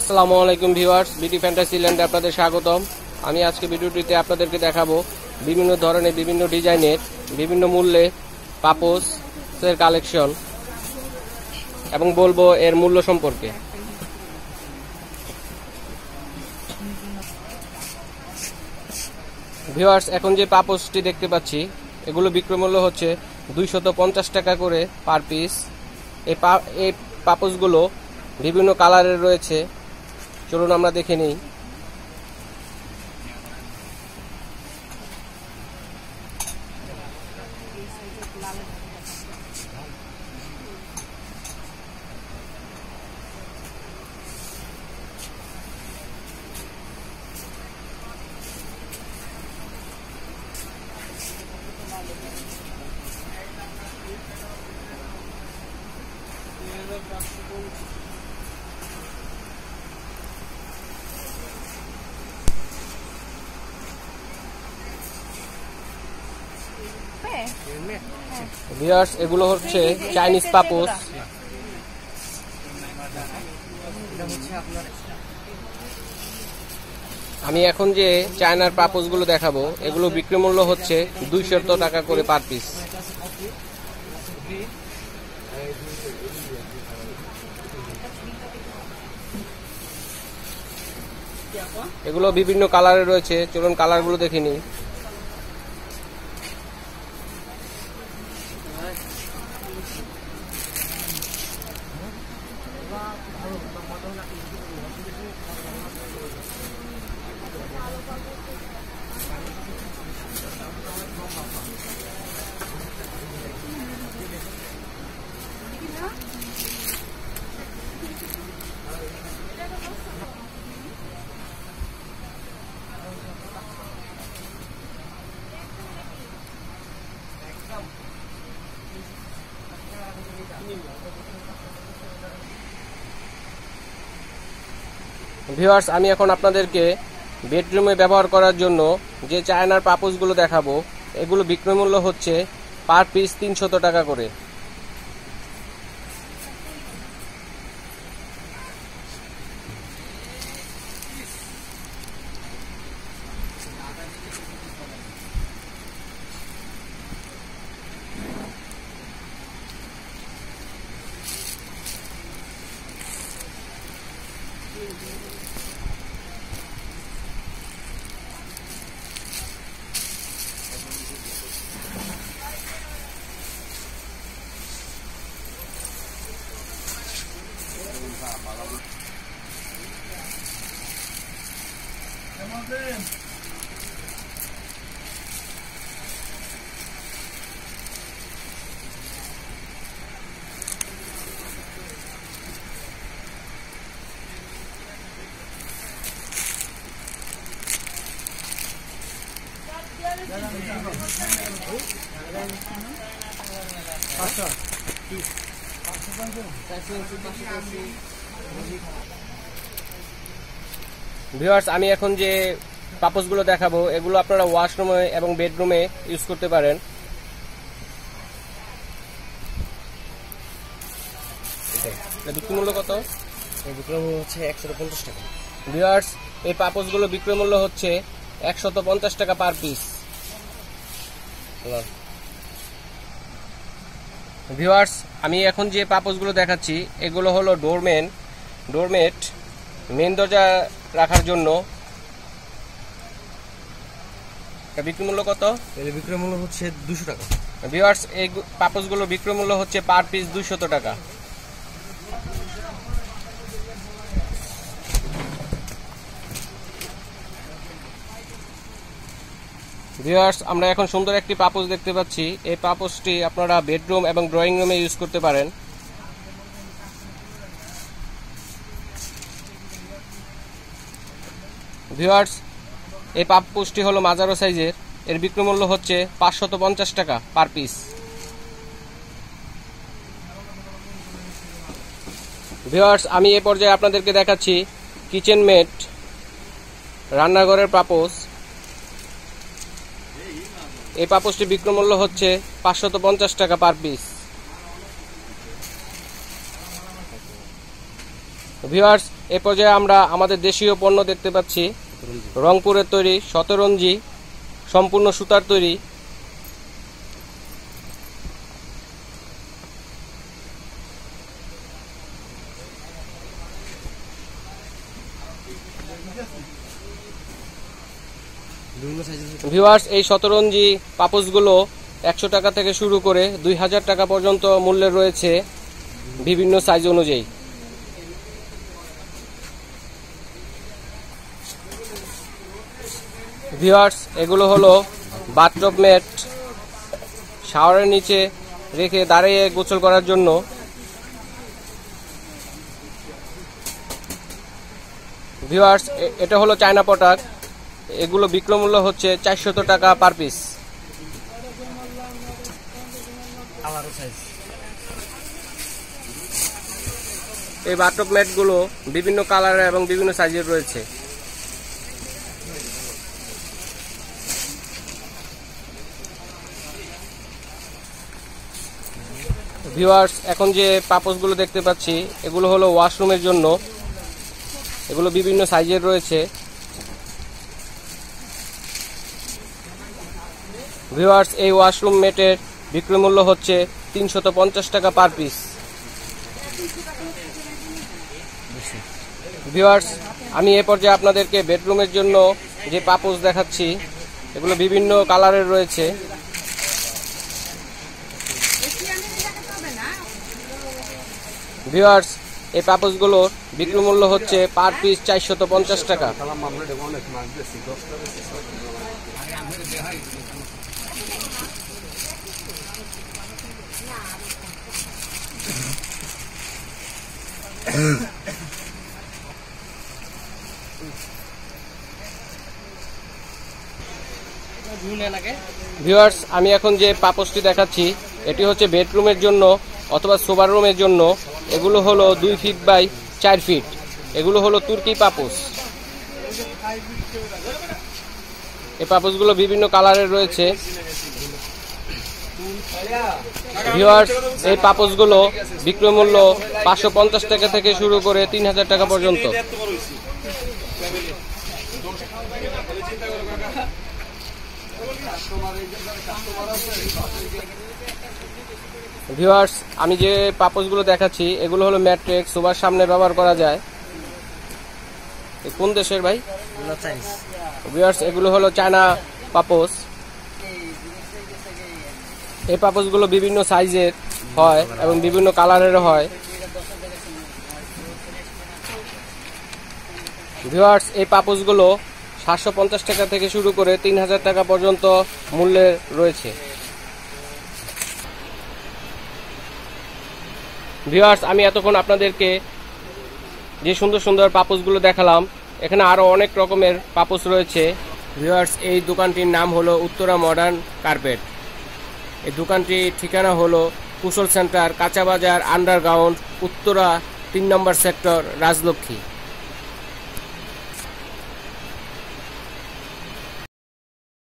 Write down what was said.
আসসালামু আলাইকুম viewers, BD fantasy ল্যান্ডে আপনাদের স্বাগতম। আমি আজকে ভিডিওটিতে আপনাদেরকে দেখাবো বিভিন্ন ধরনের বিভিন্ন ডিজাইনের বিভিন্ন মূল্যে পাপোসের কালেকশন এবং বলবো এর মূল্য সম্পর্কে। ভিউয়ার্স, এখন যে পাপোসটি দেখতে পাচ্ছি এগুলো বিক্রয় মূল্য হচ্ছে 250 টাকা করে পার পিস। এই পাপোসগুলো বিভিন্ন কালারের রয়েছে, চলুন আমরা দেখে নিই। ভিউয়ার্স, এগুলো হচ্ছে চাইনিজ পাপোস। আমি এখন যে চায়নার পাপোস গুলো দেখাবো এগুলো বিক্রি মূল্য হচ্ছে 200 টাকা করে পার পিস। এগুলো বিভিন্ন কালারে রয়েছে, চলুন কালারগুলো দেখে নিই। ভিউয়ার্স, আমি এখন আপনাদেরকে বেডরুমে ব্যবহার করার জন্য যে চায়নার পাপোসগুলো দেখাবো এগুলো বিক্রয় মূল্য হচ্ছে পার পিস 300 টাকা করে। ভিউয়ার্স, আমি এখন যে পাপোসগুলো দেখাবো এগুলো আপনারা ওয়াশরুমে এবং বেডরুমে ইউজ করতে পারেন। বিক্রয় মূল্য কত? বিক্রয় মূল্য হচ্ছে 150 টাকা। ভিউয়ার্স, এই পাপোসগুলো বিক্রয় মূল্য হচ্ছে 150 টাকা পার পিস। ভিউয়ার্স, আমি এখন যে পাপোসগুলো দেখাচ্ছি এগুলো হলো ডোরমেট মেন দরজা রাখার জন্য। বিক্রয় মূল্য কত? এর বিক্রয় মূল্য হচ্ছে 200 টাকা। ভিউয়ার্স, এই পাপোসগুলো বিক্রয় মূল্য হচ্ছে পার পিস 200 টাকা। ভিউয়ার্স, আমরা এখন সুন্দর একটি পাপোস দেখতে পাচ্ছি। এই পাপোসটি আপনারা বেডরুম এবং ড্রয়িং রুমে ইউজ করতে পারেন। ভিউয়ার্স, এই পাপোসটি হলো মাঝারো সাইজের। এর বিক্রয় মূল্য হচ্ছে 550 টাকা পার পিস। ভিউয়ার্স, আমি এই পর্যায়ে আপনাদেরকে দেখাচ্ছি কিচেন মেট রান্নাঘরের পাপোস। এই পাপোসটি বিক্রয় মূল্য হচ্ছে 550 টাকা পার পিস। ভিউয়ার্স, এ পর্যায়ে আমরা আমাদের দেশীয় পণ্য দেখতে পাচ্ছি। রংপুরের তৈরি শতরঞ্জি, সম্পূর্ণ সুতার তৈরি। বিভিন্ন সাইজের ভিউয়ার্স, এই শতরঞ্জি পাপোশগুলো 100 টাকা থেকে শুরু করে 2000 টাকা পর্যন্ত মূল্যের রয়েছে, বিভিন্ন সাইজ অনুযায়ী। ভিউয়ার্স, এগুলো হলো বাথটব ম্যাট, শাওয়ারের নিচে রেখে দাঁড়িয়ে গোসল করার জন্য। ভিউয়ার্স, এটা হলো চায়না প্রোডাক্ট। এগুলো বিক্রয় মূল্য হচ্ছে 400 টাকা পার পিস। Colour size. এই বাথটব ম্যাটগুলো বিভিন্ন কালারের এবং বিভিন্ন সাইজের রয়েছে। ভিউয়ার্স, এখন যে পাপোশগুলো দেখতে পাচ্ছি এগুলো হলো ওয়াশরুমের জন্য। এগুলো বিভিন্ন সাইজের রয়েছে। ভিউয়ার্স, এই ওয়াশরুম ম্যাটের বিক্রয় মূল্য হচ্ছে 350 টাকা পার পিস। ভিউয়ার্স, আমি এ পর্যায়ে আপনাদেরকে বেডরুমের জন্য যে পাপোশ দেখাচ্ছি, এগুলো বিভিন্ন কালারের রয়েছে। ভিউয়ার্স, এই পাপোশগুলোর বিক্রয় মূল্য হচ্ছে পার পিস 450 টাকা। ভিউয়ার্স, আমি এখন যে পাপোশটি দেখাচ্ছি এটি হচ্ছে বেডরুমের জন্য অথবা সোফার রুমের জন্য। এগুলো হলো 2 ফিট বাই 4 ফিট। এগুলো হলো তুর্কি পাপোশ। এই পাপোশগুলো বিভিন্ন কালারের রয়েছে। ভিউয়ার্স, এই পাপোশগুলো বিক্রয় মূল্য 550 টাকা থেকে শুরু করে 3000 টাকা পর্যন্ত। ভিউয়ার্স, আমি যে পাপোশগুলো দেখাচ্ছি এগুলো হলো ম্যাট্রিক্স, সোফার সামনে ব্যবহার করা যায়। কোন দেশের ভাই? ভিউয়ার্স, এগুলো হলো চায়না পাপোশ। এই পাপোশগুলো বিভিন্ন সাইজের হয় এবং বিভিন্ন কালারের হয়। ভিউয়ার্স, এই পাপোশগুলো 750 টাকা থেকে শুরু করে 3000 টাকা পর্যন্ত মূল্যের রয়েছে। ভিউয়ার্স, আমি এতক্ষণ আপনাদেরকে যে সুন্দর সুন্দর পাপোশগুলো দেখালাম, এখানে আরো অনেক রকমের পাপোশ রয়েছে। ভিউয়ার্স, এই দোকানটির নাম হলো উত্তরা মডার্ন কার্পেট। এই দোকানটির ঠিকানা হলো কুশল সেন্টার, কাঁচা বাজার, আন্ডারগ্রাউন্ড, উত্তরা 3 নম্বর সেক্টর, রাজলক্ষ্মী।